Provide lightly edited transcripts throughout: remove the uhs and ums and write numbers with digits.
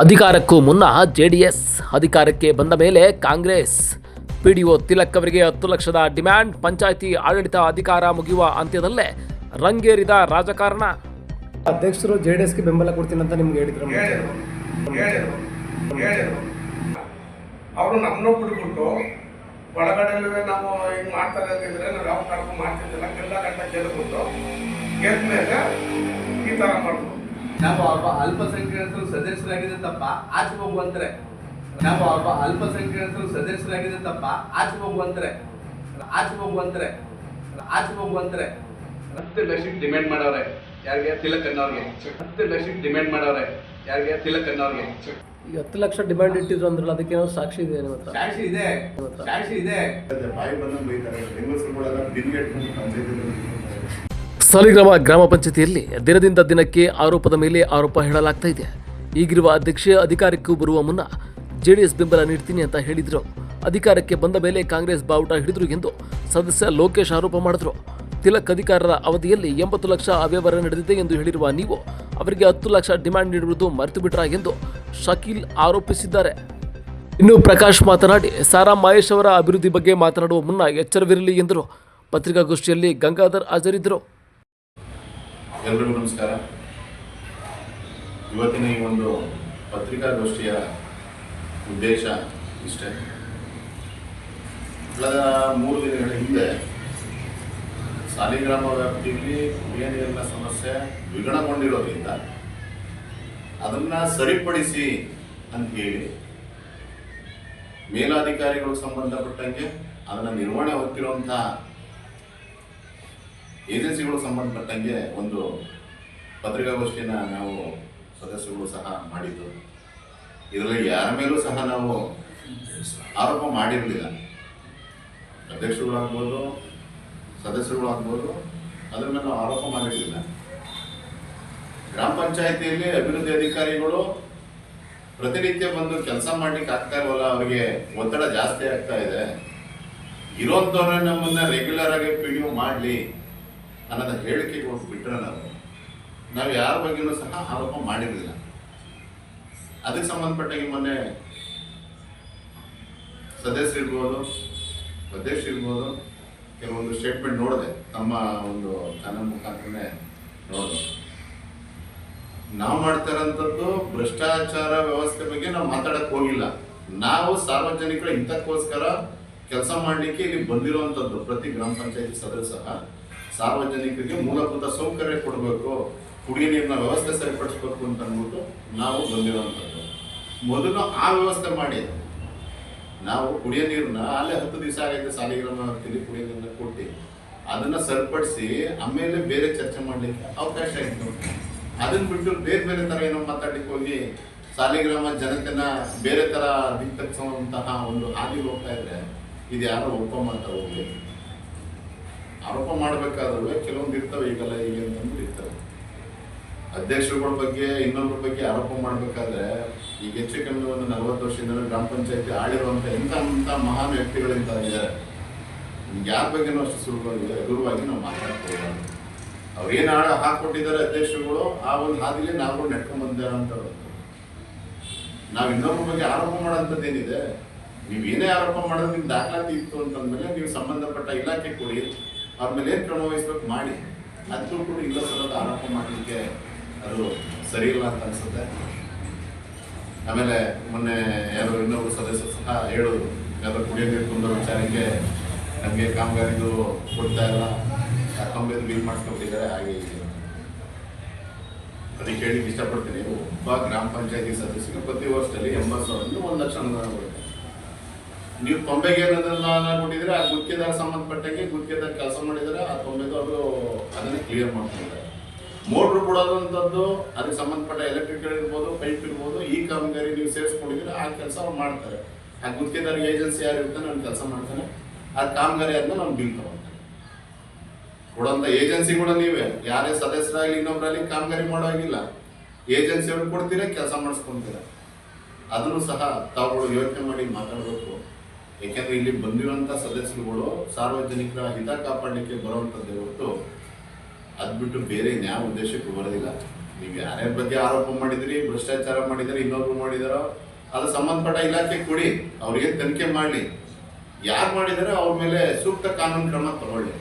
ಅಧಿಕಾರಕ್ಕೂ ಮುನ್ನ ಜೆಡಿಎಸ್ ಅಧಿಕಾರಕ್ಕೆ ಬಂದ ಮೇಲೆ ಕಾಂಗ್ರೆಸ್ ಪಿಡಿಒ ತಿಲಕ್ ಅವರಿಗೆ 10 ಲಕ್ಷದ ಡಿಮ್ಯಾಂಡ್. ಪಂಚಾಯಿತಿ ಆಡಳಿತ ಅಧಿಕಾರ ಮುಗಿಯುವ ಅಂತ್ಯದಲ್ಲೇ ರಂಗೇರಿದ ರಾಜಕಾರಣ. ಅಧ್ಯಕ್ಷರು ಜೆಡಿಎಸ್ಗೆ ಬೆಂಬಲ ಕೊಡ್ತೀನಿ ಅಂತ ನಿಮ್ಗೆ ಹೇಳಿದ್ರು. ಅವರು ನಮ್ಮನ್ನು ಬಿಟ್ಬಿಟ್ಟು ಒಳಗಡೆ ನಾವು ಹಿಂಗೆ ಮಾಡ್ತಾರೆ ಅಂತಿದ್ರೆ ನಾವು ಯಾವ ಕಾರಣಕ್ಕೂ ಮಾಡ್ತಿದ್ದಿಲ್ಲ. ಎಲ್ಲ ಗಂಟೆ ಗೆದ್ಬಿಟ್ಟು ಗೆದ್ದ ಮೇಲೆ ಈ ಥರ ಮಾಡೋದು. ನಾವು ಅಲ್ಪಸಂಖ್ಯಾತರು ಸದಸ್ಯರಾಗಿದೆ ತಪ್ಪ ಆಚೆ ಹೋಗುವಂತಾರೆ. ನಾವು ಅಲ್ಪಸಂಖ್ಯಾತರು ಸದಸ್ಯರಾಗಿದೆ ತಪ್ಪ ಆಚೆ ಹೋಗುವಂತಾರೆ. 10 ಲಕ್ಷಕ್ಕೆ ಡಿಮ್ಯಾಂಡ್ ಮಾಡವ್ರೆ. ಯಾರಿಗೆ? ತಿಲಕ್ ಅನ್ನೋರಿಗೆ 10 ಲಕ್ಷಕ್ಕೆ ಡಿಮ್ಯಾಂಡ್ ಮಾಡವ್ರೆ. ಯಾರಿಗೆ? ತಿಲಕ್ ಅನ್ನೋರಿಗೆ. ಈಗ 10 ಲಕ್ಷ ಡಿಮ್ಯಾಂಡ್ ಇಟ್ಟಿದ್ರು ಅಂದ್ರಲ್ಲ, ಅದಕ್ಕೇನೋ ಸಾಕ್ಷಿ ಇದೆ ನಿಮ್ಮ ಹತ್ರ? ಸಾಕ್ಷಿ ಇದೆ. ಸಾಲಿಗ್ರಾಮ ಗ್ರಾಮ ಪಂಚಾಯತಿಯಲ್ಲಿ ದಿನದಿಂದ ದಿನಕ್ಕೆ ಆರೋಪದ ಮೇಲೆ ಆರೋಪ ಹೇಳಲಾಗ್ತಾ ಇದೆ. ಈಗಿರುವ ಅಧ್ಯಕ್ಷೆ ಅಧಿಕಾರಕ್ಕೂ ಬರುವ ಮುನ್ನ ಜೆಡಿಎಸ್ ಬೆಂಬಲ ನೀಡ್ತೀನಿ ಅಂತ ಹೇಳಿದ್ರು. ಅಧಿಕಾರಕ್ಕೆ ಬಂದ ಮೇಲೆ ಕಾಂಗ್ರೆಸ್ ಬಾವುಟ ಹಿಡಿದ್ರು ಎಂದು ಸದಸ್ಯ ಲೋಕೇಶ್ ಆರೋಪ ಮಾಡಿದ್ರು. ತಿಲಕ್ ಅಧಿಕಾರದ ಅವಧಿಯಲ್ಲಿ 80 ಲಕ್ಷ ಅವ್ಯವಹಾರ ನಡೆದಿದೆ ಎಂದು ಹೇಳಿರುವ ನೀವು ಅವರಿಗೆ 10 ಲಕ್ಷ ಡಿಮ್ಯಾಂಡ್ ನೀಡುವುದು ಮರೆತು ಬಿಟ್ರಾ ಎಂದು ಶಕೀಲ್ ಆರೋಪಿಸಿದ್ದಾರೆ. ಇನ್ನು ಪ್ರಕಾಶ್ ಮಾತನಾಡಿ, ಸಾರಾ ಮಹೇಶ್ ಅವರ ಅಭಿವೃದ್ಧಿ ಬಗ್ಗೆ ಮಾತನಾಡುವ ಮುನ್ನ ಎಚ್ಚರವಿರಲಿ ಎಂದರು. ಪತ್ರಿಕಾಗೋಷ್ಠಿಯಲ್ಲಿ ಗಂಗಾಧರ್ ಹಾಜರಿದ್ದರು. ಎಲ್ಲರಿಗೂ ನಮಸ್ಕಾರ. ಇವತ್ತಿನ ಈ ಒಂದು ಪತ್ರಿಕಾಗೋಷ್ಠಿಯ ಉದ್ದೇಶ ಇಷ್ಟೇ. ಕಳೆದ 3 ದಿನಗಳ ಹಿಂದೆ ಸಾಲಿಗ್ರಾಮ ವ್ಯಾಪ್ತಿಯಲ್ಲಿ ಕುಡಿಯ ನೀರಿನ ಸಮಸ್ಯೆ ವಿಗಣಗೊಂಡಿರೋದ್ರಿಂದ ಅದನ್ನು ಸರಿಪಡಿಸಿ ಅಂತ ಹೇಳಿ ಮೇಲಾಧಿಕಾರಿಗಳಿಗೆ ಸಂಬಂಧಪಟ್ಟಂಗೆ ಅದನ್ನು ನಿರ್ವಹಣೆ ಹೊತ್ತಿರುವಂಥ ಏಜೆನ್ಸಿಗಳು ಸಂಬಂಧಪಟ್ಟಂಗೆ ಒಂದು ಪತ್ರಿಕಾಗೋಷ್ಠಿಯನ್ನು ನಾವು ಸದಸ್ಯರು ಸಹ ಮಾಡಿದ್ದು. ಇದರಲ್ಲಿ ಯಾರ ಮೇಲೂ ಸಹ ನಾವು ಆರೋಪ ಮಾಡಿರಲಿಲ್ಲ. ಅಧ್ಯಕ್ಷರುಗಳಾಗ್ಬೋದು, ಸದಸ್ಯರುಗಳಾಗ್ಬೋದು, ಅದರ ಮೇಲೆ ನಾವು ಆರೋಪ ಮಾಡಿರಲಿಲ್ಲ. ಗ್ರಾಮ ಪಂಚಾಯಿತಿಯಲ್ಲಿ ಅಭಿವೃದ್ಧಿ ಅಧಿಕಾರಿಗಳು ಪ್ರತಿನಿತ್ಯ ಬಂದು ಕೆಲಸ ಮಾಡ್ಲಿಕ್ಕೆ ಆಗ್ತಾ ಇಲ್ವಲ್ಲ, ಅವರಿಗೆ ಒತ್ತಡ ಜಾಸ್ತಿ ಆಗ್ತಾ ಇದೆ, ಇರೋಂಥವ್ರನ್ನ ನಮ್ಮನ್ನ ರೆಗ್ಯುಲರ್ ಆಗಿ ಪಿಡಿಒ ಮಾಡಲಿ ಅನ್ನೋದ ಹೇಳಿಕೆ ಕೊಟ್ಟು ಬಿಟ್ಟರೆ ನಾವು ಯಾರ ಬಗ್ಗೆಯೂ ಸಹ ಆರೋಪ ಮಾಡಿರಲಿಲ್ಲ. ಅದಕ್ಕೆ ಸಂಬಂಧಪಟ್ಟಾಗಿ ಮೊನ್ನೆ ಸದಸ್ಯರಿರ್ಬೋದು, ಅಧ್ಯಕ್ಷರಿರ್ಬೋದು, ಕೆಲವೊಂದು ಸ್ಟೇಟ್ಮೆಂಟ್ ನೋಡಿದೆ, ತಮ್ಮ ಒಂದು ಚಾನಲ್ ಮುಖಾಂತರನೇ ನೋಡಿದೆ. ನಾವು ಮಾಡ್ತಾ ಇರೋಂಥದ್ದು ಭ್ರಷ್ಟಾಚಾರ ವ್ಯವಸ್ಥೆ ಬಗ್ಗೆ ನಾವು ಮಾತಾಡಕ್ಕೆ ಹೋಗಿಲ್ಲ. ನಾವು ಸಾರ್ವಜನಿಕರ ಹಿತಕ್ಕೋಸ್ಕರ ಕೆಲಸ ಮಾಡಲಿಕ್ಕೆ ಇಲ್ಲಿ ಬಂದಿರುವಂಥದ್ದು. ಪ್ರತಿ ಗ್ರಾಮ ಪಂಚಾಯತಿ ಸದಸ್ಯ ಸಹ ಸಾರ್ವಜನಿಕರಿಗೆ ಮೂಲಭೂತ ಸೌಕರ್ಯ ಕೊಡಬೇಕು, ಕುಡಿಯ ನೀರಿನ ವ್ಯವಸ್ಥೆ ಸರಿಪಡಿಸ್ಬೇಕು ಅಂತ ಅಂದ್ಬಿಟ್ಟು ನಾವು ಬಂದಿರುವಂಥದ್ದು. ಮೊದಲು ಆ ವ್ಯವಸ್ಥೆ ಮಾಡಿ ನಾವು ಕುಡಿಯೋ ನೀರನ್ನ ಅಲ್ಲೇ 10 ದಿವಸ ಆಗೈತೆ ಸಾಲಿಗ್ರಾಮ ವ್ಯಾಪ್ತಿಯಲ್ಲಿ ಕುಡಿಯೋ ನೀರನ್ನ ಕೊಟ್ಟು ಅದನ್ನು ಸರಿಪಡಿಸಿ ಆಮೇಲೆ ಬೇರೆ ಚರ್ಚೆ ಮಾಡಲಿಕ್ಕೆ ಅವಕಾಶ ಇತ್ತು. ಅದನ್ನು ಬಿಟ್ಟು ಬೇರೆ ಬೇರೆ ಥರ ಏನೋ ಮಾತಾಡಲಿಕ್ಕೆ ಹೋಗಿ ಸಾಲಿಗ್ರಾಮ ಜನತೆನ ಬೇರೆ ಥರ ದಿಕ್ಕಿಸುವಂತಹ ಒಂದು ಹಾದಿ ಹೋಗ್ತಾ ಇದ್ರೆ ಇದು ಯಾರೋ ಒಪ್ಪ ಮಾಡ್ತಾ ಹೋಗಿ ಆರೋಪ ಮಾಡಬೇಕಾದ್ರೆ ಕೆಲವೊಂದು ಇರ್ತವೆ. ಈಗಲ್ಲ ಈಗ ಅಂತಂದ್ರೆ ಇರ್ತವೆ. ಅಧ್ಯಕ್ಷರುಗಳ ಬಗ್ಗೆ ಇನ್ನೊಬ್ಬರ ಬಗ್ಗೆ ಆರೋಪ ಮಾಡಬೇಕಾದ್ರೆ ಈಗ ಹೆಚ್ಚು ಕಮ್ಮಿ ಒಂದು 40 ವರ್ಷದಿಂದ ಗ್ರಾಮ ಪಂಚಾಯತಿ ಆಳಿರುವಂಥ ಇಂಥ ಮಹಾನ್ ವ್ಯಕ್ತಿಗಳಿಂದ ಇದ್ದಾರೆ. ಯಾರ ಬಗ್ಗೆನೂ ಅಷ್ಟು ಸುಲಭವಾಗಿ ನಾವು ಮಾತಾಡ್ತೀವಿ. ಅವ್ರೇನು ಹಾಕೊಟ್ಟಿದ್ದಾರೆ ಅಧ್ಯಕ್ಷರುಗಳು, ಆ ಒಂದು ಹಾದಿಲಿ ನಾವು ನೆಟ್ಕೊಂಡು ಬಂದಿರೋಂಥವ್ರು. ನಾವು ಇನ್ನೊಬ್ಬರ ಬಗ್ಗೆ ಆರೋಪ ಮಾಡೋಂಥದ್ದು ಏನಿದೆ, ನೀವು ಏನೇ ಆರೋಪ ಮಾಡೋದು ನಿಮ್ಗೆ ದಾಖಲಾತಿ ಇತ್ತು ಅಂತಂದ್ಮೇಲೆ ನೀವು ಸಂಬಂಧಪಟ್ಟ ಇಲಾಖೆ ಕೊಡಿ, ಅವ್ರ ಮೇಲೆ ಏನು ಕ್ರಮ ವಹಿಸ್ಬೇಕು ಮಾಡಿ. ಅದಕ್ಕೂ ಕೂಡ ಇಲ್ಲ ಸಲದ ಆರೋಪ ಮಾಡಲಿಕ್ಕೆ ಅದು ಸರಿ ಇಲ್ಲ ಅಂತ ಅನ್ಸುತ್ತೆ. ಆಮೇಲೆ ಮೊನ್ನೆ ಯಾರು ಇನ್ನೊಬ್ಬರು ಸದಸ್ಯರು ಸಹ ಹೇಳೋದು, ಯಾರು ಕುಡಿಯೋ ನೀರು ತುಂಬೋ ವಿಚಾರಕ್ಕೆ ನಮಗೆ ಕಾಮಗಾರಿದು ಕೊಡ್ತಾ ಇಲ್ಲ, ಕಂಬೆದು ಬಿಲ್ ಮಾಡಿಸ್ಕೊಟ್ಟಿದ್ದಾರೆ, ಹಾಗೆ ಅದಕ್ಕೆ ಹೇಳಿಕ್ಕೆ ಇಷ್ಟಪಡ್ತೀನಿ. ಒಬ್ಬ ಗ್ರಾಮ ಪಂಚಾಯತಿ ಸದಸ್ಯರಿಗೆ ಪ್ರತಿ ವರ್ಷದಲ್ಲಿ 80,000 1 ಲಕ್ಷ ಅನುದಾನ ಕೊಡುತ್ತೆ. ನೀವು ಕೊಂಬೆಗೆ ಅನುದಾನ ಕೊಟ್ಟಿದ್ರೆ ಆ ಗುತ್ತಿಗೆದಾರ ಸಂಬಂಧಪಟ್ಟಂಗೆ ಗುತ್ತಿಗೆದಾರ ಕೆಲಸ ಮಾಡಿದರೆ ಆ ಕೊಂಬೆದು ಅವರು ಅದನ್ನೇ ಕ್ಲಿಯರ್ ಮಾಡ್ತಿದ್ದಾರೆ. ಮೋಟ್ರು ಕೊಡೋದಂಥದ್ದು ಅದಕ್ಕೆ ಸಂಬಂಧಪಟ್ಟ ಎಲೆಕ್ಟ್ರಿಕಲ್ ಇರ್ಬೋದು, ಪೈಪ್ ಇರ್ಬೋದು, ಈ ಕಾಮಗಾರಿ ನೀವು ಸೇರಿಸ್ಕೊಂಡಿದ್ರೆ ಆ ಕೆಲಸ ಅವ್ರು ಮಾಡ್ತಾರೆ. ಆ ಗುತ್ತಿಗೆದಾರಿಗೆ ಏಜೆನ್ಸಿ ಯಾರು ಇರ್ತಾನೆ ಅವ್ನು ಕೆಲಸ ಮಾಡ್ತಾನೆ, ಆ ಕಾಮಗಾರಿ ಆದ್ಮೇಲೆ ಅವ್ನು ಬಿಲ್ ತಗೊಳ್ತಾನೆ. ಕೊಡೋಂಥ ಏಜೆನ್ಸಿಗಳು ನೀವೇ, ಯಾರೇ ಸದಸ್ಯರಾಗಲಿ ಇನ್ನೊಬ್ಬರಾಗಲಿ ಕಾಮಗಾರಿ ಮಾಡೋವಾಗಿಲ್ಲ, ಏಜೆನ್ಸಿ ಅವ್ರಿಗೆ ಕೊಡ್ತೀರ, ಕೆಲಸ ಮಾಡಿಸ್ಕೊಂತೀರ. ಅದನ್ನು ಸಹ ತಾವುಗಳು ಯೋಚನೆ ಮಾಡಿ ಮಾತಾಡಬೇಕು. ಏಕೆಂದರೆ ಇಲ್ಲಿ ಬಂದಿರುವಂಥ ಸದಸ್ಯರುಗಳು ಸಾರ್ವಜನಿಕರ ಹಿತ ಕಾಪಾಡಲಿಕ್ಕೆ ಬರುವಂಥದ್ದೇ ಹೊರತು ಅದು ಬಿಟ್ಟು ಬೇರೆ ಯಾವ ಉದ್ದೇಶಕ್ಕೂ ಬರೋದಿಲ್ಲ. ನೀವು ಯಾರ್ಯಾರ ಬಗ್ಗೆ ಆರೋಪ ಮಾಡಿದ್ರಿ, ಭ್ರಷ್ಟಾಚಾರ ಮಾಡಿದ್ರಿ, ಇನ್ನೊಬ್ರು ಮಾಡಿದಾರೋ ಅದು ಸಂಬಂಧಪಟ್ಟ ಇಲಾಖೆ ಕೊಡಿ, ಅವ್ರಿಗೆ ತನಿಖೆ ಮಾಡಲಿ. ಯಾರು ಮಾಡಿದಾರೆ ಅವ್ರ ಮೇಲೆ ಸೂಕ್ತ ಕಾನೂನು ಕ್ರಮ ತಗೊಳ್ಳಿ.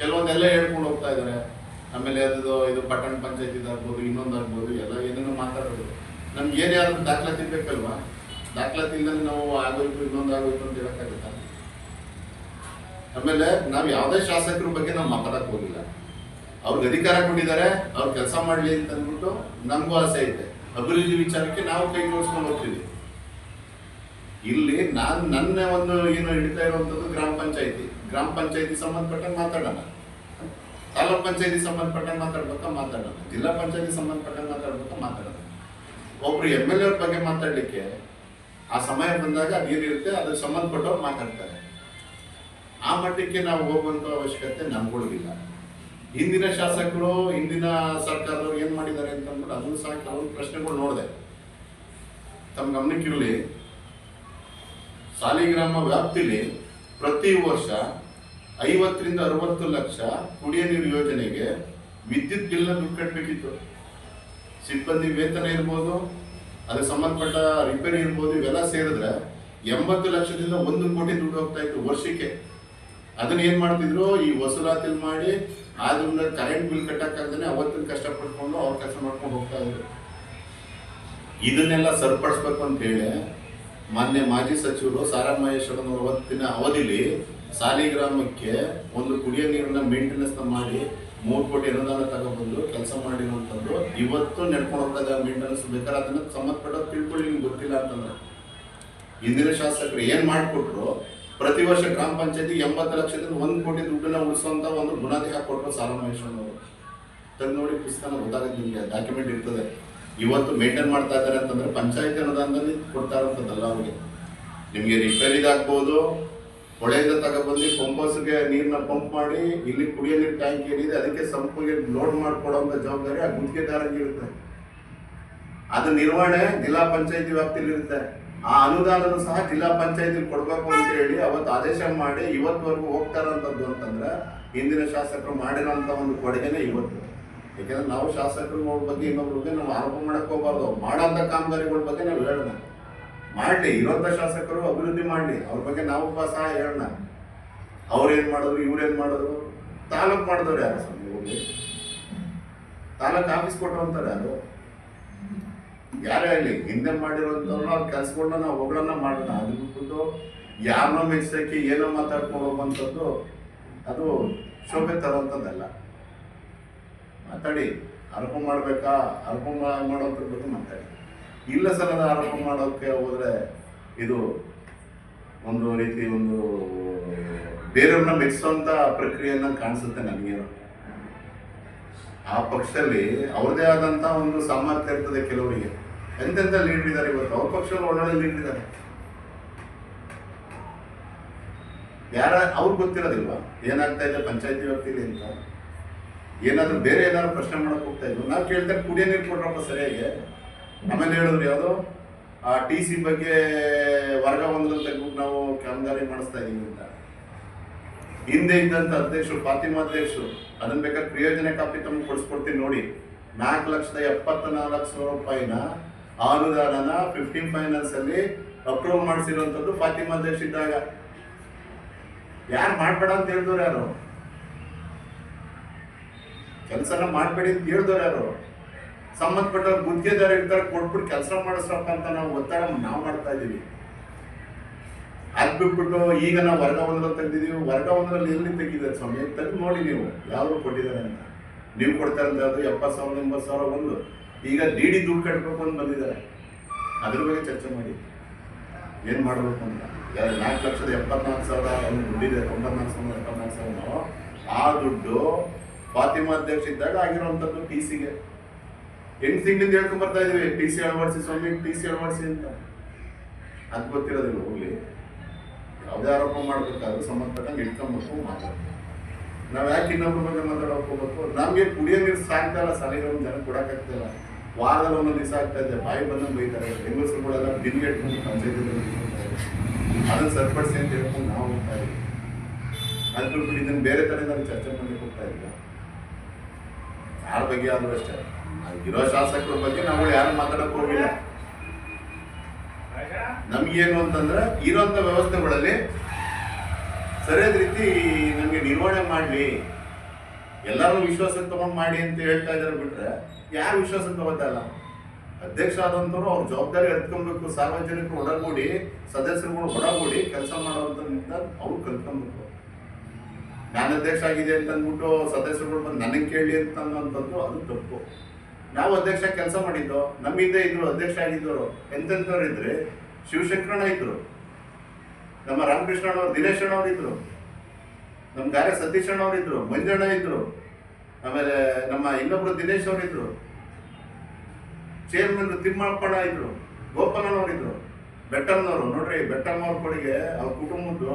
ಕೆಲವೊಂದೆಲ್ಲ ಹೇಳ್ಕೊಂಡು ಹೋಗ್ತಾ ಇದ್ದಾರೆ. ಆಮೇಲೆ ಅದು ಇದು ಪಟ್ಟಣ ಪಂಚಾಯತ್ ಇದಾಗ್ಬೋದು, ಇನ್ನೊಂದಾಗ್ಬೋದು, ಎಲ್ಲ ಏನೇನೋ ಮಾತಾಡೋದು. ನಮ್ಗೆ ಏನಾದ್ರು ದಾಖಲಾತಿ ಬೇಕಲ್ವಾ? ದಾಖಲಾತಿ ಇಲ್ಲದೆ ನಾವು ಆಗೋಯ್ತು ಇನ್ನೊಂದಾಗೋಯ್ತು ಅಂತ ಹೇಳಕ್ಕಾಗುತ್ತಾ? ಆಮೇಲೆ ನಾವು ಯಾವುದೇ ಶಾಸಕರ ಬಗ್ಗೆ ನಾವು ಮಾತಾಡಕ್ಕೆ ಹೋಗಿಲ್ಲ. ಅವ್ರಿಗೆ ಅಧಿಕಾರ ಕೊಟ್ಟಿದ್ದಾರೆ, ಅವ್ರು ಕೆಲಸ ಮಾಡಲಿ ಅಂತ ಅಂದ್ಬಿಟ್ಟು ನಮಗೂ ಆಸೆ ಐತೆ. ಅಭಿವೃದ್ಧಿ ವಿಚಾರಕ್ಕೆ ನಾವು ಕೈ ಜೋಡಿಸ್ಕೊಂಡು ಹೋಗ್ತೀವಿ. ಇಲ್ಲಿ ನನ್ನ ಒಂದು ಏನು ಹಿಡಿತಾ ಇರುವಂಥದ್ದು ಗ್ರಾಮ ಪಂಚಾಯತಿ ಸಂಬಂಧಪಟ್ಟಂಗೆ ಮಾತಾಡೋಣ, ತಾಲೂಕ್ ಪಂಚಾಯತಿ ಸಂಬಂಧಪಟ್ಟಂಗೆ ಮಾತಾಡೋಣ, ಜಿಲ್ಲಾ ಪಂಚಾಯತಿ ಸಂಬಂಧಪಟ್ಟಂಗೆ ಮಾತಾಡೋಣ. ಒಬ್ರು MLA ಅವ್ರ ಬಗ್ಗೆ ಮಾತಾಡಲಿಕ್ಕೆ ಆ ಸಮಯ ಬಂದಾಗ ಅದೇನಿರುತ್ತೆ ಅದಕ್ಕೆ ಸಂಬಂಧಪಟ್ಟವ್ರು ಮಾತಾಡ್ತಾರೆ. ಆ ಮಟ್ಟಕ್ಕೆ ನಾವು ಹೋಗುವಂಥ ಅವಶ್ಯಕತೆ ನಮ್ಗಳಿಗಿಲ್ಲ. ಹಿಂದಿನ ಶಾಸಕರು, ಹಿಂದಿನ ಸರ್ಕಾರದವ್ರು ಏನು ಮಾಡಿದ್ದಾರೆ ಅಂತ ಅಂದ್ಬಿಟ್ಟು ಅದನ್ನು ಸಹ ಕೆಲವು ಪ್ರಶ್ನೆಗಳು ನೋಡಿದೆ. ತಮ್ಮ ಗಮನಕ್ಕಿರಲಿ, ಸಾಲಿಗ್ರಾಮ ವ್ಯಾಪ್ತಿಲಿ ಪ್ರತಿ ವರ್ಷ 50 ರಿಂದ 60 ಲಕ್ಷ ಕುಡಿಯ ನೀರು ಯೋಜನೆಗೆ ವಿದ್ಯುತ್ ಬಿಲ್ನ ದುಡ್ಡು ಕಟ್ಟಬೇಕಿತ್ತು. ಸಿಬ್ಬಂದಿ ವೇತನ ಇರ್ಬೋದು, ಅದಕ್ಕೆ ಸಂಬಂಧಪಟ್ಟ ರಿಪೇರಿ ಇರ್ಬೋದು, ಇವೆಲ್ಲ ಸೇರಿದ್ರೆ 80 ಲಕ್ಷದಿಂದ 1 ಕೋಟಿ ದುಡ್ಡು ಹೋಗ್ತಾ ಇತ್ತು ವರ್ಷಕ್ಕೆ. ಅದನ್ನ ಏನ್ ಮಾಡ್ತಿದ್ರು, ಈ ವಸೂಲಾತಿ ಮಾಡಿ ಆದ್ರಿಂದ ಕರೆಂಟ್ ಬಿಲ್ ಕಟ್ಟಕ್ಕಾಗ್ದೇ ಅವತ್ತಿನ ಕಷ್ಟಪಟ್ಕೊಂಡು ಅವ್ರ ಕೆಲಸ ಮಾಡ್ಕೊಂಡು ಹೋಗ್ತಾ ಇದ್ರು. ಇದನ್ನೆಲ್ಲ ಸರಿಪಡಿಸ್ಬೇಕು ಅಂತ ಹೇಳಿ ಮಾನ್ಯ ಮಾಜಿ ಸಚಿವರು ಸಾರಾ ಮಹೇಶ್ವರನವರ ಅವತ್ತಿನ ಅವಧಿಲಿ ಸಾಲಿಗ್ರಾಮಕ್ಕೆ ಒಂದು ಕುಡಿಯೋ ನೀರನ್ನ ಮೇಂಟೆನೆನ್ಸ್ ಮಾಡಿ 3 ಕೋಟಿ ಅನುದಾನ ತಗೊಬಂದು ಕೆಲಸ ಮಾಡಿರುವಂಥದ್ದು ಇವತ್ತು ನಡ್ಕೊಂಡು ಹೋಗ್ತಾ ಇದೆ. ಮೇಂಟೆನೆನ್ಸ್ ಬೇಕಾದ್ರೆ ಅದನ್ನ ಸಂಬಂಧಪಟ್ಟ ತಿಳ್ಕೊಳ್ಳಿ, ನಿಮ್ಗೆ ಗೊತ್ತಿಲ್ಲ ಅಂತಂದ್ರೆ. ಹಿಂದಿನ ಶಾಸಕರು ಏನ್ ಮಾಡಿಕೊಟ್ರು, ಪ್ರತಿ ವರ್ಷ ಗ್ರಾಮ ಪಂಚಾಯತಿ 80 ಲಕ್ಷದಿಂದ 1 ಕೋಟಿ ದುಡ್ಡನ್ನ ಉಳಿಸುವಂತ ಒಂದು ಬುನಾದಿ ಹಾಕೊಟ್ರು ಸಾರಾ ಮಹೇಶ್ವರನವರು. ತಂದು ನೋಡಿ ಪುಸ್ತಕ ಗೊತ್ತಾಗುತ್ತೆ, ನಿಮಗೆ ಡಾಕ್ಯುಮೆಂಟ್ ಇರ್ತದೆ. ಇವತ್ತು ಮೇಂಟೈನ್ ಮಾಡ್ತಾ ಇದ್ದಾರೆ ಅಂತಂದ್ರೆ ಪಂಚಾಯತಿ ಅನುದಾನದಲ್ಲಿ ಕೊಡ್ತಾ ಇರೋಂಥದ್ದಲ್ಲ. ಅವ್ರಿಗೆ ನಿಮಗೆ ರಿಪೇರಿದಾಗ್ಬೋದು, ಹೊಳೆಯಿಂದ ತಗೊಬಂದು ಪಂಪರ್ಸ್ಗೆ ನೀರನ್ನ ಪಂಪ್ ಮಾಡಿ ಇಲ್ಲಿ ಕುಡಿಯೋ ನೀರು ಟ್ಯಾಂಕ್ ಏನಿದೆ ಅದಕ್ಕೆ ಸಂಪಿಗೆ ಲೋಡ್ ಮಾಡಿಕೊಡುವಂಥ ಜವಾಬ್ದಾರಿ ಆ ಗುತ್ತಿಗೆದಾರರಿಗೆ ಇರುತ್ತೆ. ಅದು ನಿರ್ವಹಣೆ ಜಿಲ್ಲಾ ಪಂಚಾಯತಿ ವ್ಯಾಪ್ತಿಯಲ್ಲಿ ಇರುತ್ತೆ. ಆ ಅನುದಾನನೂ ಸಹ ಜಿಲ್ಲಾ ಪಂಚಾಯತಿ ಕೊಡ್ಬೇಕು ಅಂತ ಹೇಳಿ ಅವತ್ತು ಆದೇಶ ಮಾಡಿ ಇವತ್ತುವರೆಗೂ ಹೋಗ್ತಾರಂಥದ್ದು ಅಂತಂದ್ರೆ ಹಿಂದಿನ ಶಾಸಕರು ಮಾಡಿರೋಂಥ ಒಂದು ಕೊಡುಗೆನೇ ಇವತ್ತು. ಯಾಕೆಂದ್ರೆ ನಾವು ಶಾಸಕರ ಬಗ್ಗೆ ಇನ್ನೊಬ್ರ ಬಗ್ಗೆ ನಾವು ಆರೋಪ ಮಾಡಕ್ ಹೋಗ್ಬಾರ್ದು. ಮಾಡೋಂಥ ಕಾಮಗಾರಿಗಳ ಬಗ್ಗೆ ನಾವು ಹೇಳೋಣ, ಮಾಡಲಿ. ಇರೋಂಥ ಶಾಸಕರು ಅಭಿವೃದ್ಧಿ ಮಾಡಲಿ, ಅವ್ರ ಬಗ್ಗೆ ನಾವು ಸಹ ಹೇಳೋಣ. ಅವ್ರೇನ್ ಮಾಡಿದ್ರು, ಇವ್ರೇನ್ ಮಾಡಿದ್ರು. ತಾಲೂಕ್ ಮಾಡಿದವ್ರು ಯಾರು ಸ್ವಾಮಿ? ಹೋಗಿ ತಾಲೂಕ್ ಆಫೀಸ್ ಕೊಟ್ಟರು ಅಂತಾರೆ ಯಾರು? ಯಾರೇ ಆಗಲಿ ಹಿಂದೆ ಮಾಡಿರೋಂಥವ್ರನ್ನ ಅವ್ರ ಕೆಲಸಗಳನ್ನ ನಾವು ಹೊಗಳನ್ನ ಮಾಡೋಣ. ಅದು ಬಿಟ್ಬಿಟ್ಟು ಯಾರನ್ನೋ ಮೆಚ್ಚಕ್ಕೆ ಏನೋ ಮಾತಾಡ್ಕೊಂಡು ಹೋಗುವಂಥದ್ದು ಅದು ಶೋಭೆ ತರುವಂಥದ್ದಲ್ಲ. ಮಾತಾಡಿ, ಆರೋಪ ಮಾಡಬೇಕಾ, ಆರೋಪ ಮಾಡೋದ್ರ ಬಗ್ಗೆ ಮಾತಾಡಿ. ಇಲ್ಲ ಸಲದ ಆರೋಪ ಮಾಡೋಕ್ಕೆ ಹೋದ್ರೆ ಇದು ಒಂದು ರೀತಿ ಒಂದು ಬೇರೆಯವ್ರನ್ನ ಮೆಚ್ಚಿಸುವಂತ ಪ್ರಕ್ರಿಯೆಯನ್ನ ಕಾಣಿಸುತ್ತೆ ನನಗೇನು. ಆ ಪಕ್ಷದಲ್ಲಿ ಅವ್ರದೇ ಆದಂತ ಒಂದು ಸಾಮರ್ಥ್ಯ ಇರ್ತದೆ ಕೆಲವರಿಗೆ. ಎಂತೆಂತ ಲೀಡರ್ ಇದ್ದಾರೆ ಇವತ್ತು ಅವ್ರ ಪಕ್ಷದಲ್ಲಿ, ಒಳ್ಳೊಳ್ಳೆ ಲೀಡರ್ ಇದ್ದಾರೆ. ಅವ್ರಿಗೆ ಗೊತ್ತಿರೋದಿಲ್ವಾ ಏನಾಗ್ತಾ ಇದೆ ಪಂಚಾಯತಿ ವ್ಯಾಪ್ತಿಲಿ ಅಂತ? ಏನಾದ್ರು ಬೇರೆ ಏನಾದ್ರು ಪ್ರಶ್ನೆ ಮಾಡಕ್ ಹೋಗ್ತಾ ಇದ್ರು. ನಾವು ಕೇಳ್ತಾರೆ ಕುಡಿಯೋ ನೀರು ಕೊಡ್ರಪ್ಪ ಸರಿಯಾಗಿ. ಆಮೇಲೆ ಹೇಳಿದ್ರು ಯಾವುದು ಆ TC ಬಗ್ಗೆ ವರ್ಗ 1ರಲ್ಲಿ ತೆಗೆದ್ಬಿಟ್ಟು ನಾವು ಕಾಮಗಾರಿ ಮಾಡಿಸ್ತಾ ಇದೀವಿ ಅಂತ. ಹಿಂದೆ ಇದ್ದಂತ ಅಧ್ಯಕ್ಷರು ಫಾತಿಮಾ ಅಧ್ಯಕ್ಷರು ಅದನ್ನ ಬೇಕಾದ್ರೆ ಪ್ರಯೋಜನ ಕಾಪಿ ತಮ್ಗೆ ಕೊಡಿಸ್ಕೊಡ್ತೀನಿ ನೋಡಿ. 4,74,00,000 ರೂಪಾಯಿನ ಅನುದಾನನ 15 ಫೈನಾನ್ಸ್ ಅಲ್ಲಿ ಅಪ್ರೂವ್ ಮಾಡಿಸಿರುವಂತದ್ದು ಫಾತಿಮಾ ಅಧ್ಯಕ್ಷ ಇದ್ದಾಗ. ಯಾರು ಮಾಡ್ಬೇಡ ಅಂತ ಹೇಳಿದವ್ರು ಯಾರು? ಕೆಲಸನ ಮಾಡ್ಬೇಡಿ ಅಂತ ಹೇಳಿದವ್ರು ಯಾರು? ಸಂಬಂಧಪಟ್ಟವ್ರು ಗುತ್ತಿಗೆದಾರ ಇರ್ತಾರೆ, ಕೊಟ್ಬಿಟ್ಟು ಕೆಲಸ ಮಾಡಿಸ್ರಪ್ಪ ಅಂತ ನಾವು ಒತ್ತಡ ನಾವು ಮಾಡ್ತಾ ಇದೀವಿ. ಅದ್ ಬಿಟ್ಬಿಟ್ಟು ಈಗ ನಾವು ವರ್ಗ 1ರಲ್ಲಿ ತೆಗ್ದಿದೀವಿ. ವರ್ಗ 1ರಲ್ಲಿ ಎಲ್ಲಿ ತೆಗಿದ್ದಾರೆ ಸ್ವಾಮಿ? ತೆಗೆದು ನೋಡಿ ನೀವು ಯಾವ್ದು ಕೊಟ್ಟಿದ್ದಾರೆ ಅಂತ. ನೀವು ಕೊಡ್ತಾ ಇರೋದು ಯಾವುದು 70,000 80,000 ಒಂದು. ಈಗ DD ದುಡ್ಡು ಕಟ್ಟಬೇಕು ಅಂತ ಬಂದಿದ್ದಾರೆ. ಅದ್ರ ಬಗ್ಗೆ ಚರ್ಚೆ ಮಾಡಿ ಏನ್ ಮಾಡಬೇಕು ಅಂತ. 4,74,000 ಏನು ದುಡ್ಡಿದೆ, 94,74,000 ಆ ದುಡ್ಡು ಫಾತಿಮಾ ಅಧ್ಯಕ್ಷ ಇದ್ದಾಗ ಆಗಿರುವಂಥದ್ದು TCಗೆ 8 ತಿಂಗಳಿಂದ ಹೇಳ್ಕೊಂಡ್ ಬರ್ತಾ ಇದೀವಿ. TC ಅಳವಡಿಸಿ ಸ್ವಾಮಿ, TC ಅಳವಡಿಸಿ ಅಂತ. ಅದು ಗೊತ್ತಿರೋದಿಲ್ಲ. ಹೋಗ್ಲಿ, ಯಾವುದೇ ಆರೋಪ ಮಾಡ್ಬೇಕಾದ್ರೂ ಸಂಬಂಧಪಟ್ಟಂಗೆ ಇಟ್ಕೊಂಬೇಕು, ಮಾತಾಡ್ಬೇಕು. ನಾವ್ ಯಾಕೆ ಇನ್ನೊಬ್ಬರ ಬಗ್ಗೆ ಮಾತಾಡೋಕೆ ಹೋಗ್ಬೇಕು? ನಮ್ಗೆ ಕುಡಿಯೋ ನೀರು ಸಾಕ್ತಾ ಇಲ್ಲ, ಸಾಲಿಗ್ರಾಮ ಜನ ಕೊಡಕ್ಕಾಗ್ತಿಲ್ಲ. ವಾರದಲ್ಲಿ ಒಂದೊಂದು ದಿವಸ ಆಗ್ತಾ ಇದೆ, ಬಾಯಿ ಬಂದಂಗೆ ಬೈತಾರೆ. ಹೆಂಗಸರುಗಳೆಲ್ಲ ಬಿಲ್ಗೆ ಇಟ್ಕೊಂಡು ಪಂಚಾಯತಿ ಅದನ್ನು ಸರಿಪಡಿಸಿ ಅಂತ ಹೇಳ್ಕೊಂಡು ನಾವು ಹೋಗ್ತಾ ಇದ್ದೀವಿ. ಅದು ಬಿಟ್ಬಿಟ್ಟು ಇದನ್ನು ಬೇರೆ ಥರ ನಾನು ಚರ್ಚೆ ಮಾಡಲಿಕ್ಕೆ ಹೋಗ್ತಾ ಇಲ್ಲ. ಯಾರ ಬಗ್ಗೆ ಆದ್ರೂ ಅಷ್ಟೇ. ನಾವು ಇರೋ ಶಾಸಕರ ಬಗ್ಗೆ ನಾವು ಯಾರು ಮಾತಾಡಕ್ ಹೋಗಿಲ್ಲ. ನಮ್ಗೇನು ಅಂತಂದ್ರೆ ಇರೋಂಥ ವ್ಯವಸ್ಥೆಗಳಲ್ಲಿ ಸರಿಯಾದ ರೀತಿ ನಮಗೆ ನಿರ್ವಹಣೆ ಮಾಡಲಿ, ಎಲ್ಲರೂ ವಿಶ್ವಾಸಕ್ಕೆ ತಗೊಂಡು ಮಾಡಿ ಅಂತ ಹೇಳ್ತಾ ಇದ್ದಾರೆ. ಬಿಟ್ರೆ ಯಾರು ವಿಶ್ವಾಸಕ್ಕೆ ತಗೋತಾ ಇಲ್ಲ. ಅಧ್ಯಕ್ಷ ಆದಂಥವ್ರು ಅವ್ರ ಜವಾಬ್ದಾರಿ ಎತ್ಕೊಬೇಕು. ಸಾರ್ವಜನಿಕರು ಒಡಗೂಡಿ, ಸದಸ್ಯರುಗಳು ಒಡಗೂಡಿ ಕೆಲಸ ಮಾಡೋಂಥ ಅವ್ರು ಕಲ್ತ್ಕೊಬೇಕು. ನಾನು ಅಧ್ಯಕ್ಷ ಆಗಿದೆ ಅಂತ ಅಂದ್ಬಿಟ್ಟು ಸದಸ್ಯರುಗಳು ಬಂದು ನನಗೆ ಕೇಳಿ ಅಂತ ಅನ್ನೋಂಥದ್ದು ಅದು ತಪ್ಪು. ನಾವು ಅಧ್ಯಕ್ಷ ಕೆಲಸ ಮಾಡಿದ್ದು, ನಮ್ಮಿಂದ ಇದ್ರು ಅಧ್ಯಕ್ಷ ಆಗಿದ್ದವರು ಎಂತೆಂಥವ್ರು ಇದ್ರೆ, ಶಿವಶಂಕರಣ್ಣ ಇದ್ರು, ನಮ್ಮ ರಾಮಕೃಷ್ಣಣ್ಣವ್ರು, ದಿನೇಶ್ ಅಣ್ಣವ್ರು ಇದ್ರು, ನಮ್ಮ ಗಾರೆ ಸತೀಶ್ ಅಣ್ಣವ್ರು ಇದ್ರು, ಮಂಜಣ್ಣ ಇದ್ರು, ಆಮೇಲೆ ನಮ್ಮ ಇನ್ನೊಬ್ರು ದಿನೇಶ್ ಅವ್ರು ಇದ್ರು, ಚೇರ್ಮನ್ ತಿಮ್ಮಪ್ಪಣ್ಣ ಇದ್ರು, ಗೋಪಾಲನವ್ರು ಇದ್ರು, ಬೆಟ್ಟಮ್ಮನವರು. ನೋಡ್ರಿ, ಬೆಟ್ಟಮ್ಮವ್ರ ಕೊಡುಗೆ ಅವ್ರ ಕುಟುಂಬದ್ದು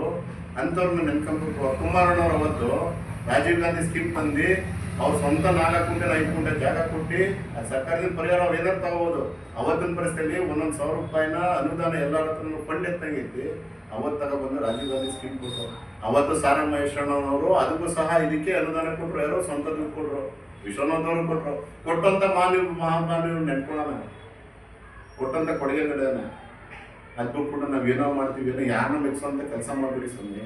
ಅಂಥವ್ರನ್ನ ನೆನ್ಕೊಂಡ್ಬೇಕು. ಕುಮಾರಣ್ಣವ್ರು ಅವತ್ತು ರಾಜೀವ್ ಗಾಂಧಿ ಸ್ಕೀಮ್ ಬಂದು ಅವ್ರ ಸ್ವಂತ 4 ಗುಂಟೆ 5 ಗುಂಟೆ ಜಾಗ ಕೊಟ್ಟು ಆ ಸರ್ಕಾರದಿಂದ ಪರಿಹಾರ ಅವ್ರು ಏನಾರು ತಗೋಬೋದು. ಅವತ್ತಿನ ಪರಿಸ್ಥಿತಿಯಲ್ಲಿ 1,000 ರೂಪಾಯಿನ ಅನುದಾನ ಎಲ್ಲರ ಹತ್ರ ಫಂಡ್ ಎತ್ತಂಗೈತಿ. ಅವತ್ತು ತಗೊಬಂದು ರಾಜೀವ್ ಗಾಂಧಿ ಸ್ಕೀಮ್ ಕೊಟ್ಟರು. ಅವತ್ತು ಸಾರಾ ಮಹೇಶ್ವರಣ್ಣವರು ಅದಕ್ಕೂ ಸಹ ಇದಕ್ಕೆ ಅನುದಾನ ಕೊಟ್ಟರು. ಯಾರೋ ಸ್ವಂತ ದುಡ್ಡು ಕೊಟ್ಟರು, ವಿಶ್ವನಾಥವ್ರು ಕೊಟ್ಟರು. ಕೊಟ್ಟಂಥ ಮಹಾಮಾನವ್ರು ನೆನ್ಕೊಳ್ಳೋಣ, ಕೊಟ್ಟಂಥ ಕೊಡುಗೆಗಳನ್ನ ಅದು ಬಿಟ್ಬಿಟ್ಟು ನಾವೇನೋ ಮಾಡ್ತೀವಿ, ಏನೋ ಯಾರನ್ನ ಮೆಚ್ಚುವಂಥ ಕೆಲಸ ಮಾಡಿಬಿಡಿ. ಸುಮ್ಮನೆ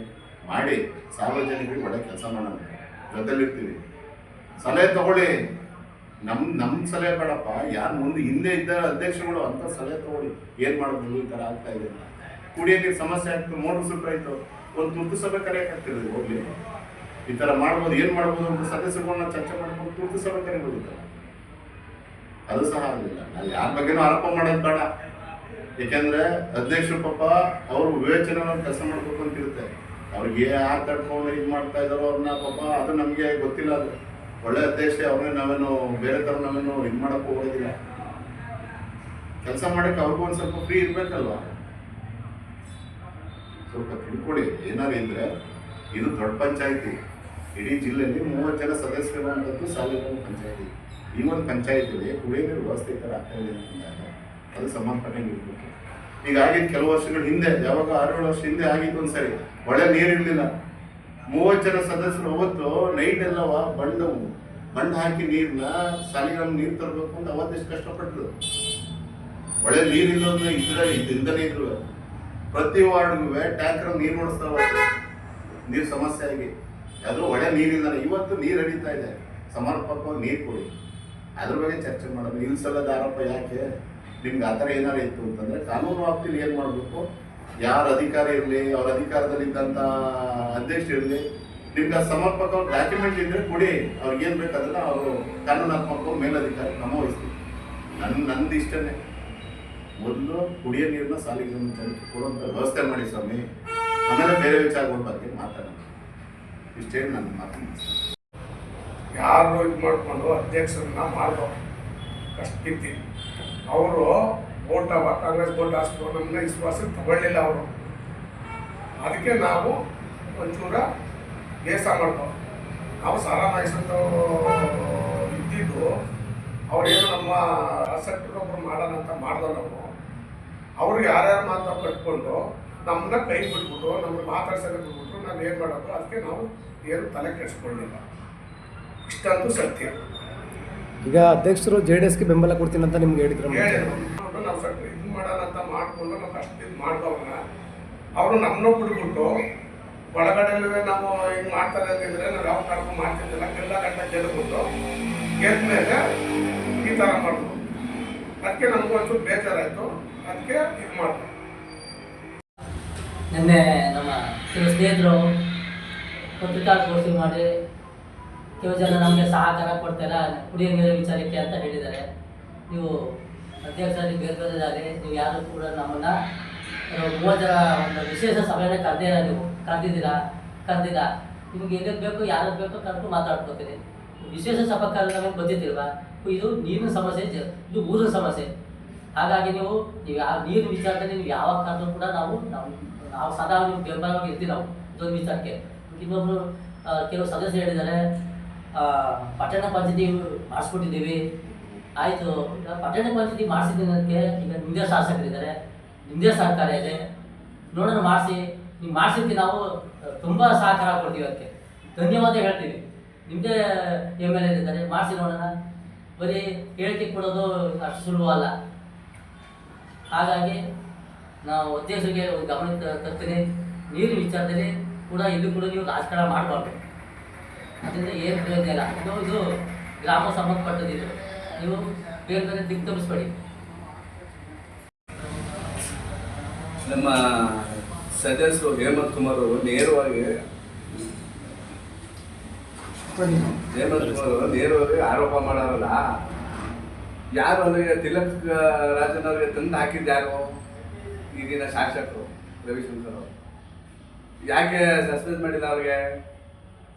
ಮಾಡಿ ಸಾರ್ವಜನಿಕರಿಗೆ ಒಳ್ಳೆ ಕೆಲಸ ಮಾಡೋಣ, ಜೊತೆಲಿರ್ತೀವಿ. ಸಲಹೆ ತಗೊಳ್ಳಿ, ನಮ್ಮ ಸಲಹೆ ಬೇಡಪ್ಪ. ಯಾರು ಮುಂದೆ ಹಿಂದೆ ಇದ್ದ ಅಧ್ಯಕ್ಷಗಳು ಅಂತ ಸಲಹೆ ತಗೊಳ್ಳಿ. ಏನು ಮಾಡೋದು, ಈ ಥರ ಆಗ್ತಾ ಇದೆ, ಕುಡಿಯೋ ನೀರು ಸಮಸ್ಯೆ ಆಗ್ತದೆ, ಮೋಟ್ರ್ ಸುಟ್ಟಾಯ್ತು, ಒಂದು ತುರ್ತು ಸಭೆ ಕರೆಯಕ್ಕೆ ಆಗ್ತಿರೋದು. ಹೋಗ್ಲಿ, ಈ ಥರ ಮಾಡ್ಬೋದು, ಏನು ಮಾಡ್ಬೋದು ಅಂತ ಸದಸ್ಯರುಗಳನ್ನ ಚರ್ಚೆ ಮಾಡ್ಕೊಂಡು ತುರ್ತು ಸಭೆ ಕರೆಯಬಹುದು. ಅದು ಸಹ ಆಗಲಿಲ್ಲ. ನಾವು ಯಾರ ಬಗ್ಗೆನೂ ಆರೋಪ ಮಾಡೋದು ಬೇಡ. ಏಕೆಂದರೆ ಅಧ್ಯಕ್ಷರು ಪಾಪ ಅವರು ವಿವೇಚನೆ ಕೆಲಸ ಮಾಡ್ಬೇಕು ಅಂತ ಇರುತ್ತೆ. ಅವ್ರಿಗೆ ಯಾರು ತಡ್ಕೊಂಡು ಇದು ಮಾಡ್ತಾ ಇದ್ದಾರೋ ಅವ್ರನ್ನ ಪಾಪ ಅದು ನಮಗೆ ಗೊತ್ತಿಲ್ಲ. ಅದು ಒಳ್ಳೆ ಅಧ್ಯಕ್ಷ, ಅವ್ರನ್ನೇ ನಾವೇನು ಬೇರೆ ಥರ ನಾವೇನು ಇದು ಮಾಡೋಕ್ಕೆ ಹೋಗೋದಿಲ್ಲ. ಕೆಲಸ ಮಾಡೋಕ್ಕೆ ಅವ್ರಿಗೂ ಒಂದು ಸ್ವಲ್ಪ ಫ್ರೀ ಇರಬೇಕಲ್ವ. ಸ್ವಲ್ಪ ತಿಳ್ಕೊಳ್ಳಿ. ಏನಾರು ಇದ್ದರೆ ಇದು ದೊಡ್ಡ ಪಂಚಾಯಿತಿ. ಇಡೀ ಜಿಲ್ಲೆಯಲ್ಲಿ 30 ಜನ ಸದಸ್ಯರುವಂಥದ್ದು ಸಾಲಿಗ್ರಾಮ ಪಂಚಾಯಿತಿ. ಈ ಒಂದು ಪಂಚಾಯಿತಿಯಲ್ಲಿ ಕುಡಿಯೋ ನೀರು ವ್ಯವಸ್ಥೆ ಥರ ಆಗ್ತಾ ಇದೆ ಅಂತಂದಾಗ ಅದು ಸಮರ್ಪಣೆ ಇರಬೇಕು. ಈಗ ಆಗಿದ್ದು ಕೆಲವು ವರ್ಷಗಳ ಹಿಂದೆ, ಯಾವಾಗ 6-7 ವರ್ಷ ಹಿಂದೆ ಆಗಿದ್ದು ಒಂದು ಸರಿ ಒಳ್ಳೆ ನೀರಿರಲಿಲ್ಲ. 30 ಜನ ಸದಸ್ಯರು ಅವತ್ತು ನೈಟ್ ಎಲ್ಲವ ಬಂಡು ಹಾಕಿ ನೀರನ್ನ ಸಾಲಿಗ್ರಾಮ ನೀರು ತರಬೇಕು ಅಂತ ಅವತ್ತೆಷ್ಟು ಕಷ್ಟಪಟ್ಟರು. ಒಳ್ಳೆ ನೀರಿಲ್ಲೋದ್ರೆ ಇಲ್ದನೇ ಇದ್ರು. ಪ್ರತಿ ವಾರ್ಡ್ಗೂ ಟ್ಯಾಂಕರ್ ನೀರು ಓಡಿಸ್ತಾವ. ನೀರು ಸಮಸ್ಯೆ ಆಗಿ ಯಾವ್ದು ಒಳ್ಳೆ ನೀರಿಲ್ಲ. ಇವತ್ತು ನೀರು ಹರಿತಾ ಇದೆ, ಸಮರ್ಪಕವಾಗಿ ನೀರು ಕೊಡಿ. ಅದ್ರ ಬಗ್ಗೆ ಚರ್ಚೆ ಮಾಡೋದು. ಇಲ್ಲಿ ಸಲದ ಆರೋಪ ಯಾಕೆ? ನಿಮ್ಗೆ ಆ ಥರ ಏನಾರು ಇತ್ತು ಅಂತಂದರೆ ಕಾನೂನು ವ್ಯಾಪ್ತಿಲಿ ಏನು ಮಾಡಬೇಕು, ಯಾರ ಅಧಿಕಾರ ಇರಲಿ, ಅವ್ರ ಅಧಿಕಾರದಲ್ಲಿದ್ದಂಥ ಅಧ್ಯಕ್ಷ ಇರಲಿ, ನಿಮ್ಗೆ ಸಮರ್ಪಕ ಡಾಕ್ಯುಮೆಂಟ್ ಇದ್ದರೆ ಕೊಡಿ. ಅವ್ರಿಗೆ ಏನು ಬೇಕಾದ್ರೆ ಅವರು ಕಾನೂನಾತ್ಮಕ ಮೇಲಧಿಕಾರಿ ಕ್ರಮ ವಹಿಸ್ತೀವಿ. ನಂದು ಇಷ್ಟನೇ. ಮೊದಲು ಕುಡಿಯೋ ನೀರನ್ನ ಸಾಲಿಗ್ರಾಮ ಜನಕ್ಕೆ ಕೊಡುವಂಥ ವ್ಯವಸ್ಥೆ ಮಾಡಿ ಸ್ವಾಮಿ. ಆಮೇಲೆ ಬೇರೆ ವಿಚಾರಗಳ ಬಗ್ಗೆ ಮಾತಾಡೋಣ. ಇಷ್ಟೇ ನನ್ನ ಮಾತು. ಯಾರು ಇದು ಮಾಡಿಕೊಂಡು ಅಧ್ಯಕ್ಷರನ್ನ ಮಾಡ್ಬೋದು ಅಷ್ಟಿತ್ತು. ಅವರು ಕಾಂಗ್ರೆಸ್ ವೋಟ್ ಹಾಕಿದ್ರು, ನಮ್ಮನ್ನ ವಿಶ್ವಾಸಕ್ಕೆ ತಗೊಳ್ಳಿಲ್ಲ ಅವರು. ಅದಕ್ಕೆ ನಾವು ಒಂಚೂರ ಬೇಸ ಮಾಡ್ಕೋ. ನಾವು ಸಾರಾ ನಾಯಿಸಂತ ಇದ್ದಿದ್ದು ಅವ್ರೇನು ನಮ್ಮ ಆಸಕ್ತರೊಬ್ಬರು ಮಾಡೋಣ ಅಂತ ಮಾಡಿದೋ ನಾವು. ಅವ್ರಿಗೆ ಯಾರ್ಯಾರು ಮಾತು ಕಟ್ಕೊಂಡು ನಮ್ಮನ್ನ ಕೈ ಬಿಟ್ಬಿಟ್ಟು ನಮ್ಮನ್ನ ಮಾತಾಡ್ಸೋಕೆ ಬಿಟ್ಬಿಟ್ರು. ನಾವು ಏನು ಮಾಡೋದು, ಅದಕ್ಕೆ ನಾವು ಏನು ತಲೆ ಕೆಡಿಸ್ಕೊಳ್ಳಿಲ್ಲ. ಇಷ್ಟಂತೂ ಸತ್ಯ. ಈಗ ಅಧ್ಯಕ್ಷರು JDSಗೆ ಬೆಂಬಲ ಕೊಡ್ತೀನಿ ಅಂತ ನಿಮ್ಗೆ ಹೇಳಿದ್ರು. ನಾವು ಸ್ವಲ್ಪ ಇದು ಮಾಡೋಣ ಅಂತ ಮಾಡಿಕೊಂಡು ನಾವು ಅಷ್ಟು ಇದು ಮಾಡ್ದವ್ರನ್ನ ಅವರು ನಮ್ಮನ್ನ ಬಿಟ್ಬಿಟ್ಟು ಒಳಗಡೆ ನಾವು ಹಿಂಗೆ ಮಾಡ್ತಾರೆ ಅಂತಿದ್ರೆ ನಾವು ಯಾವ ಕಾರಣಕ್ಕೂ ಮಾಡ್ತಿದ್ದಿಲ್ಲ. ಎಲ್ಲ ಗಂಟೆ ಗೆದ್ಬಿಟ್ಟು ಗೆದ್ದ ಮೇಲೆ ಈ ಥರ ಮಾಡೋದು. ಅದಕ್ಕೆ ನಮಗೂ ಒಂಚೂರು ಬೇಜಾರಾಯಿತು. ಅದಕ್ಕೆ ಇದು ಮಾಡ್ತಾರೆ. ನಿನ್ನೆ ನಮ್ಮ ಕೆಲವು ಸ್ನೇಹಿತರು ಪತ್ರಿಕಾಗೋಷ್ಠಿ ಮಾಡಿ ಕೆಲವು ಜನ ನಮಗೆ ಸಹಕಾರ ಕೊಡ್ತಾರ ಕುಡಿಯೋ ನೀರಿನ ವಿಚಾರಕ್ಕೆ ಅಂತ ಹೇಳಿದ್ದಾರೆ. ನೀವು ಅಧ್ಯಕ್ಷರಾಗಿ ಬೇರೆ ಬೇರೆ ನೀವು ಯಾರು ಕೂಡ ನಮ್ಮನ್ನು 30 ಜನ ಒಂದು ವಿಶೇಷ ಸಭೆಯನ್ನು ಕರೆದಿಲ್ಲ. ನಿಮ್ಗೆ ಎಲ್ಲಿಗೆ ಬೇಕು ಯಾರಿಗೆ ಬೇಕೋ ಕರೆದು ಮಾತಾಡ್ಕೋತೀರಿ. ವಿಶೇಷ ಸಭೆ ನಮಗೆ ಬಂದಿದ್ದಿಲ್ವಾ? ಇದು ನೀರಿನ ಸಮಸ್ಯೆ, ಇದು ಊರಿನ ಸಮಸ್ಯೆ. ಹಾಗಾಗಿ ನೀವು ಆ ನೀರಿನ ವಿಚಾರದಲ್ಲಿ ನೀವು ಯಾವಾಗ ಕರೆದ್ರು ಕೂಡ ನಾವು ಸದಾ ನೀವು ಬೆಂಬಲವಾಗಿ ಇರ್ತೀವಿ. ನಾವು ಇದೊಂದು ವಿಚಾರಕ್ಕೆ. ಇನ್ನೊಬ್ರು ಕೆಲವು ಸದಸ್ಯರು ಹೇಳಿದ್ದಾರೆ, ಪಟ್ಟಣ ಪಂಚಾಯತಿ ಮಾಡಿಸ್ಬಿಟ್ಟಿದ್ದೀವಿ. ಆಯಿತು, ಪಟ್ಟಣ ಪಂಚಾಯತಿ ಮಾಡಿಸಿದ್ದಕ್ಕೆ ಈಗ ನಿಮ್ಮದೇ ಶಾಸಕರಿದ್ದಾರೆ, ನಿಮ್ಮದೇ ಸರ್ಕಾರ ಇದೆ, ನೋಡೋಣ ಮಾಡಿಸಿ. ನೀವು ಮಾಡಿಸಿದ್ದಕ್ಕೆ ನಾವು ತುಂಬ ಸಹಕಾರ ಕೊಡ್ತೀವಿ, ಅದಕ್ಕೆ ಧನ್ಯವಾದ ಹೇಳ್ತೀವಿ. ನಿಮ್ಮದೇ MLA ಇದ್ದಾರೆ, ಮಾಡಿಸಿ ನೋಡೋಣ. ಬರೀ ಹೇಳಿಕೆ ಕೊಡೋದು ಅಷ್ಟು ಸುಲಭ ಅಲ್ಲ. ಹಾಗಾಗಿ ನಾವು ಅಧ್ಯಕ್ಷರಿಗೆ ಒಂದು ಗಮನಕ್ಕೆ ತರ್ತೀನಿ, ನೀರಿನ ವಿಚಾರದಲ್ಲಿ ಕೂಡ ಇಲ್ಲಿ ಕೂಡ ನೀವು ರಾಜಕಾರಣ ಮಾಡಬಾರ್ದು. ಅದರಿಂದ ಏನು ಪ್ರಯೋಜನ ಇಲ್ಲ. ಇದು ಗ್ರಾಮ ಸಂಬಂಧಪಟ್ಟದಿದೆ, ನೀವು ಬೇರೆ ಬೇರೆ ದಿಕ್ಕು ತಪ್ಪಿಸ್ಬೇಡಿ. ನಮ್ಮ ಸದಸ್ಯರು ಹೇಮಂತ್ ಕುಮಾರ್ ಅವರು ನೇರವಾಗಿ ಆರೋಪ ಮಾಡೋರಲ್ಲ, ಯಾರು ಅವರಿಗೆ ತಿಲಕ್ ರಾಜನ್ ಅವರಿಗೆ ತಂದು ಹಾಕಿದ್ದು ಯಾರು? ಈಗಿನ ಶಾಸಕರು ರವಿಶಂಕರ್ ಅವರು. ಯಾಕೆ ಸಸ್ಪೆಂಡ್ ಮಾಡಿಲ್ಲ ಅವ್ರಿಗೆ?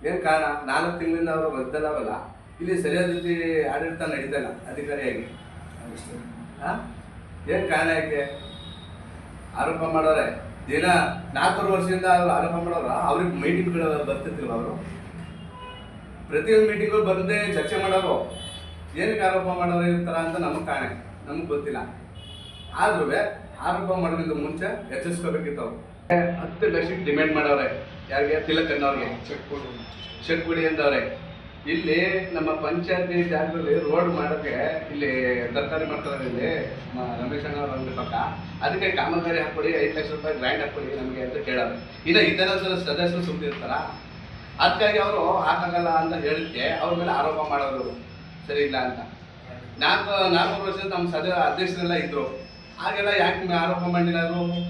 ಏನು ಕಾರಣ? 4 ತಿಂಗಳಿಂದ ಅವರು ಬದ್ದಲ್ಲವಲ್ಲ, ಇಲ್ಲಿ ಸರಿಯಾದ ರೀತಿ ಆಡಳಿತ ನಡೀತಾ ಇಲ್ಲ ಅಧಿಕಾರಿಯಾಗಿ. ಏನು ಕಾರಣ? ಯಾಕೆ ಆರೋಪ ಮಾಡೋರೆ? ದಿನ 4 ವರ್ಷದಿಂದ ಅವರು ಆರೋಪ ಮಾಡೋರು. ಅವ್ರಿಗೆ ಮೀಟಿಂಗ್ಗಳು ಬರ್ತಿರ್ತಿಲ್ವ? ಅವರು ಪ್ರತಿಯೊಂದು ಮೀಟಿಂಗ್ಗಳು ಬಂದೇ ಚರ್ಚೆ ಮಾಡೋರು. ಏನಕ್ಕೆ ಆರೋಪ ಮಾಡೋರು ಇರ್ತಾರ ಅಂತ ನಮಗೆ ಕಾಣೆ, ನಮಗೆ ಗೊತ್ತಿಲ್ಲ. ಆದ್ರೂ ಆರೋಪ ಮಾಡೋದ್ರಿಂದ ಮುಂಚೆ ಎಚ್ಚರಿಸ್ಕೋಬೇಕಿತ್ತು ಅವರು. 10 ಲಕ್ಷಕ್ಕೆ ಡಿಮ್ಯಾಂಡ್ ಮಾಡವ್ರೆ. ಯಾರಿಗೆ? ತಿಲಕ್ ಅನ್ನೋರಿಗೆ ಚೆಕ್ ಕೊಡಿ ಅಂದವ್ರೆ. ಇಲ್ಲಿ ನಮ್ಮ ಪಂಚಾಯತಿ ಜಾಗದಲ್ಲಿ ರೋಡ್ ಮಾಡೋಕ್ಕೆ ಇಲ್ಲಿ ತರಕಾರಿ ಮಾಡ್ತಾರೆ, ಇಲ್ಲಿ ರಮೇಶ್ ಅಣ್ಣ ಅವ್ರ ಪಕ್ಕ. ಅದಕ್ಕೆ ಕಾಮಗಾರಿ ಹಾಕ್ಕೊಡಿ, 5 ಲಕ್ಷ ರೂಪಾಯಿ ಗ್ರ್ಯಾಂಡ್ ಹಾಕ್ಕೊಡಿ ನಮಗೆ ಅಂತ ಕೇಳೋರು. ಇನ್ನು ಈ ಥರ ಸದಸ್ಯರು ಸುಮ್ಮನಿರ್ತಾರ? ಅದಕ್ಕಾಗಿ ಅವರು ಹಾಕಾಗಲ್ಲ ಅಂತ ಹೇಳಿದ್ಕೆ ಅವ್ರ ಮೇಲೆ ಆರೋಪ ಮಾಡೋರು ಸರಿ ಇಲ್ಲ ಅಂತ. 4 ವರ್ಷದ ನಮ್ಮ ಅಧ್ಯಕ್ಷರೆಲ್ಲ ಇದ್ರು, ಹಾಗೆಲ್ಲ ಯಾಕೆ ಆರೋಪ ಮಾಡಿಲ್ಲ ಅವರು?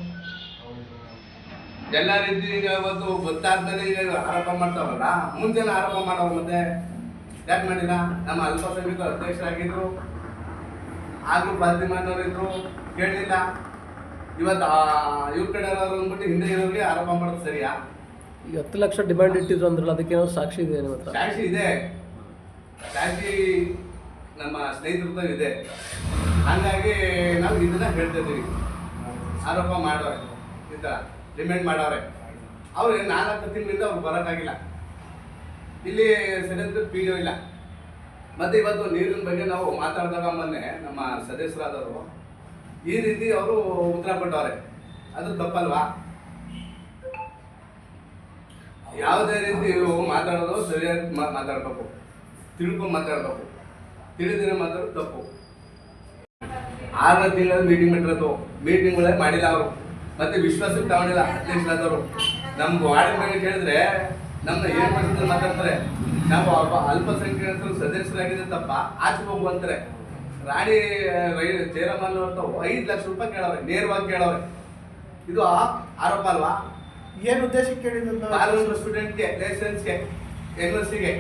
ಎಲ್ಲ ರೀತಿ ಈಗ ಇವತ್ತು ಗೊತ್ತಾಗ್ತದೆ, ಈಗ ಆರೋಪ ಮಾಡ್ತಾವಲ್ಲ, ಮುಂಚೆನೇ ಆರೋಪ ಮಾಡೋರು. ಮತ್ತೆ ಯಾಕೆ ಮಾಡಿಲ್ಲ? ನಮ್ಮ ಅಲ್ಪಸಂಖ್ಯಾತ ಅಧ್ಯಕ್ಷರಾಗಿದ್ರು, ಆಗಲೂ ಬಾಧ್ಯಮಾನವ್ರು ಇದ್ರು, ಕೇಳಲಿಲ್ಲ. ಇವತ್ತು ಇವ್ರ ಕಡೆ ಅಂದ್ಬಿಟ್ಟು ಹಿಂದೆ ಇರೋರಿಗೆ ಆರೋಪ ಮಾಡೋದು ಸರಿಯಾ? ಈಗ 10 ಲಕ್ಷ ಡಿಮ್ಯಾಂಡ್ ಇಟ್ಟಿದ್ರು ಅಂದ್ರಲ್ಲ, ಅದಕ್ಕೇನೋ ಸಾಕ್ಷಿ ಇದೆ ನಿಮ್ಮ ಹತ್ರ? ಸಾಕ್ಷಿ ಇದೆ, ಸಾಕ್ಷಿ ನಮ್ಮ ಸ್ನೇಹಿತರದ್ದು ಇದೆ. ಹಾಗಾಗಿ ನಾವು ಇದನ್ನ ಹೇಳ್ತಾ ಇದ್ದೀವಿ. ಆರೋಪ ಮಾಡೋರೆ, ಈ ಥರ ಡಿಮ್ಯಾಂಡ್ ಮಾಡೋರೆ. ಅವ್ರು 4 ತಿಂಗಳಿಂದ ಅವ್ರು ಬರೋಕ್ಕಾಗಿಲ್ಲ. ಇಲ್ಲಿ ಸರಿಯಾದ PDO ಇಲ್ಲ. ಮತ್ತೆ ಇವತ್ತು ನೀರಿನ ಬಗ್ಗೆ ನಾವು ಮಾತಾಡಿದಾಗ ಮೊನ್ನೆ ನಮ್ಮ ಸದಸ್ಯರಾದವರು ಈ ರೀತಿ ಅವರು ಉತ್ತರ ಕೊಟ್ಟವ್ರೆ. ಅದು ತಪ್ಪಲ್ವಾ? ಯಾವುದೇ ರೀತಿ ಮಾತಾಡೋದು ಸರಿಯಾಗಿ ಮಾತಾಡ್ಬೇಕು, ತಿಳ್ಕೊಂಡು ಮಾತಾಡ್ಬೇಕು. ತಿಳಿದಿನ ಮಾತಾಡೋದು ತಪ್ಪು. 6 ತಿಂಗಳ ಮೀಟಿಂಗ್ ಮಾಡಿರೋದು, ಮೀಟಿಂಗ್ಗಳೇ ಮಾಡಿಲ್ಲ ಅವರು. ಮತ್ತೆ ವಿಶ್ವಾಸಕ್ಕೆ ತಗೊಂಡಿಲ್ಲ ಅಧ್ಯಕ್ಷರಾದವರು. ನಮ್ಮ ವಾರ್ಡ್ ಬಗ್ಗೆ ಕೇಳಿದ್ರೆ ನಮ್ಮನ್ನ ಏನು ಮಾಡಿದ್ರೆ ಮಾತಾಡ್ತಾರೆ. ನಾವು ಅಲ್ಪಸಂಖ್ಯಾತರು ಸದಸ್ಯರಾಗಿದೆ ತಪ್ಪ, ಆಚೆ ಹೋಗು ಅಂತಾರೆ. ರಾಣಿ ಚೇರಮನ್ ಅವ್ರು 5 ಲಕ್ಷ ರೂಪಾಯಿ ಕೇಳವ್ರೆ, ನೇರವಾಗಿ ಕೇಳವ್ರೆ. ಇದು ಆರೋಪ ಅಲ್ವಾ? ಏನು ಉದ್ದೇಶಕ್ಕೆ ಕೇಳಿದ್ರು? ಕಾನೂನು ಸ್ಟೂಡೆಂಟ್ಗೆ, ಲೈಸೆನ್ಸ್ಗೆ, NSCಗೆ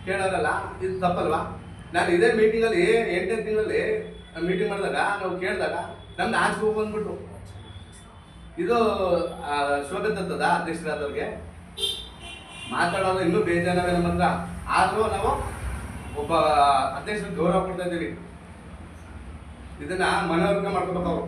ಕೇಳೋರಲ್ಲ, ಇದು ತಪ್ಪಲ್ವಾ? ನಾನು ಇದೇ ಮೀಟಿಂಗಲ್ಲಿ 8ನೇ ತಿಂಗಳಲ್ಲಿ ಮೀಟಿಂಗ್ ಮಾಡಿದಾಗ ನಾವು ಕೇಳಿದಾಗ ನಮ್ದು ಆಚೆ ಹೋಗಿ ಬಂದ್ಬಿಟ್ಟು ಇದು ಶೋಭೆ ಅಧ್ಯಕ್ಷರಾದವ್ರಿಗೆ ಮಾತಾಡೋದು ಇನ್ನೂ ಬೇಜಾರವೇ ನಮ್ಮ ಹತ್ರ. ಆದರೂ ನಾವು ಒಬ್ಬ ಅಧ್ಯಕ್ಷರಿಗೆ ಗೌರವ ಕೊಡ್ತಾ ಇದ್ದೀವಿ. ಇದನ್ನ ಮನವರಿಕೆ ಮಾಡ್ಕೋಬೇಕು ಅವರು.